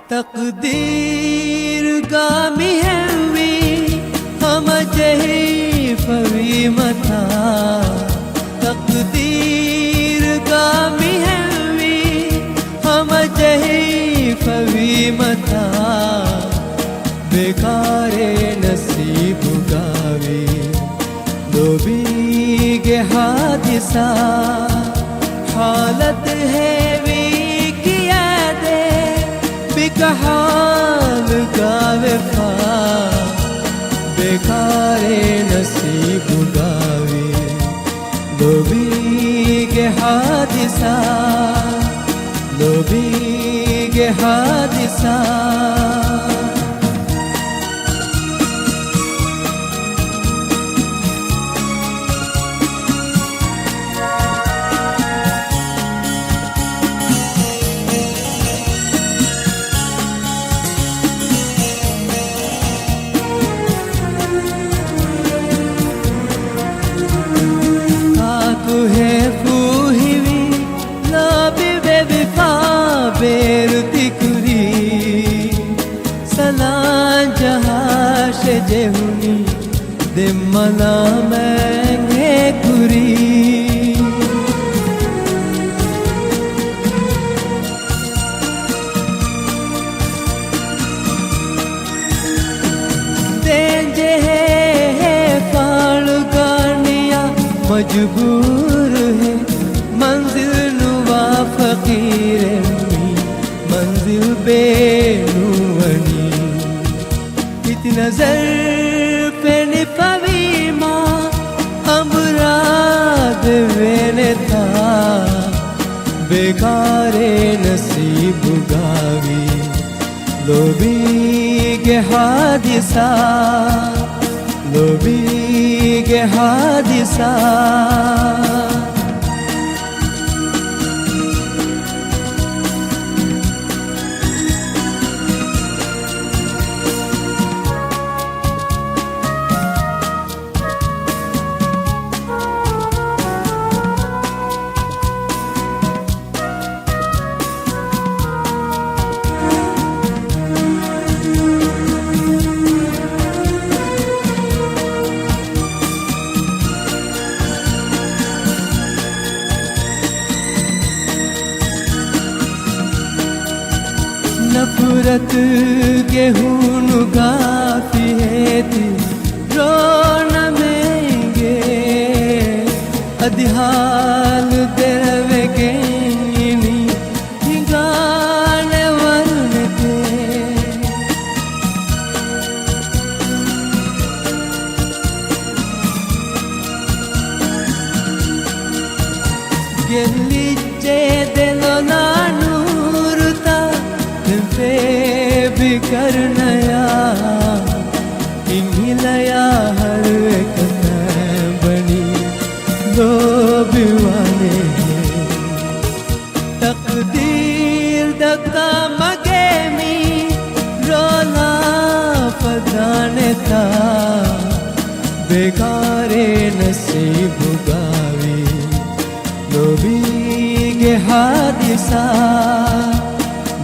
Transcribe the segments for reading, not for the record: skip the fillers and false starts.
तकदीर गामी हेवी हम जही फवी मथा तकदीर गामी हेवी हम जही फवी मथा बेकारे नसीब गावी लोबी के हादिसा हालत है हाल गावे फा बेकारे नसीब गावे लोबी के हादिसा लोबी के हादिसा जेहुनी दिमना महंगे कुरी देंजे है फाल गानिया मजबूर है मंजिल नुवा फकीर मंजिल बेनुवनी नजर पे निपवी माँ अमराद वेने था बेकारे नसीब गावी लोबी के हादिसा लोबी के हादिसा नफरत गेहूं गाफी है थी रोन मेंगे अदिहाल तेरवे के गाने वरन के ಗೆಲ್ಲಿಚ್ಚೆ देलोनानूरता पे भी करनया इंगिलया हर एक बनी दो बिवाने तकदीर दका मगे मी रोला फदाने था बेकारे नसीब गावी लोबी के हादिसा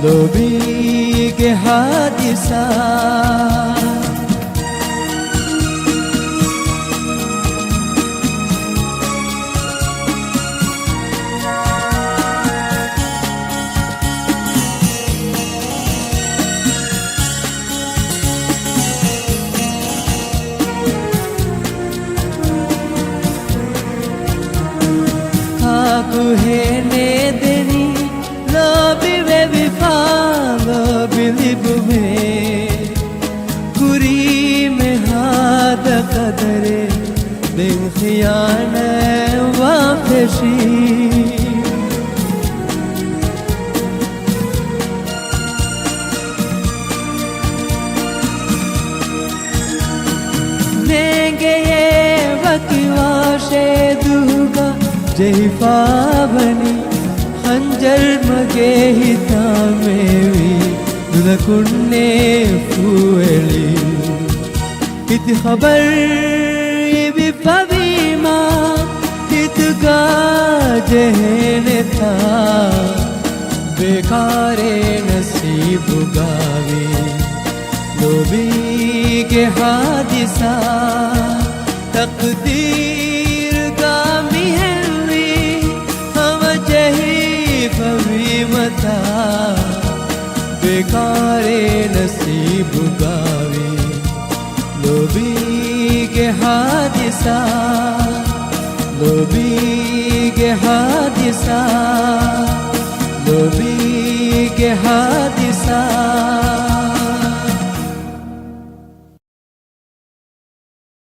लोबी के हादिसा खाकु है ने देनी लोबी वे विफा बिलिब में कुरी में हाथ कदरे दिन खियान वापसी नेंगे ये वकीवाशे दूगा जहीफा बनी खंजर मगे हिता मेवी दुलकुन्ने फुएली इत खबर भी पवीमा इत गा जहने था बेकारे नसीब गावे लोभी के हादिसा तकदीर गामी हवी हम जही भवी मता बेकारे नसीब गावे लोभी के हादिसा लोभी के हादिसा लोभी के हादिसा